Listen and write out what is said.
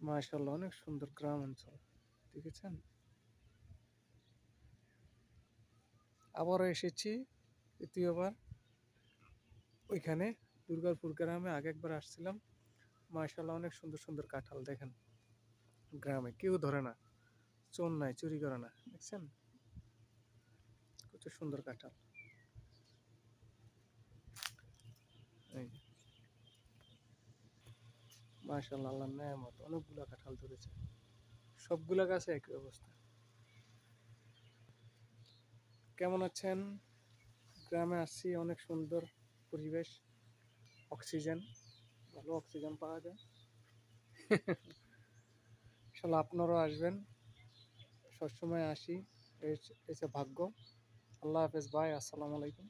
মাশাআল্লাহ, অনেক সুন্দর গ্রাম অঞ্চল। দেখেছেন? আবারও এসেছি তৃতীয়বার ওইখানে দুর্গাপুর গ্রামে। আগে একবার আসছিলাম। মাশাআল্লাহ, অনেক সুন্দর সুন্দর কাঁঠাল। দেখেন, গ্রামে কেউ ধরে না, চোর নাই, চুরি করে না। দেখছেন কত সুন্দর কাঁঠাল। এই মাশাআল্লাহ, আল্লাহর নেয়ামত, অনেকগুলা কাঁঠাল ধরেছে। সবগুলা গাছে একই অবস্থা। কেমন আছেন? গ্রামে আসছি, অনেক সুন্দর পরিবেশ, অক্সিজেন, ভালো অক্সিজেন পাওয়া যায়। ইনশাল্লাহ আপনারাও আসবেন, সবসময় আসি, এই ভাগ্য। আল্লাহ হাফেজ ভাই, আসসালামু আলাইকুম।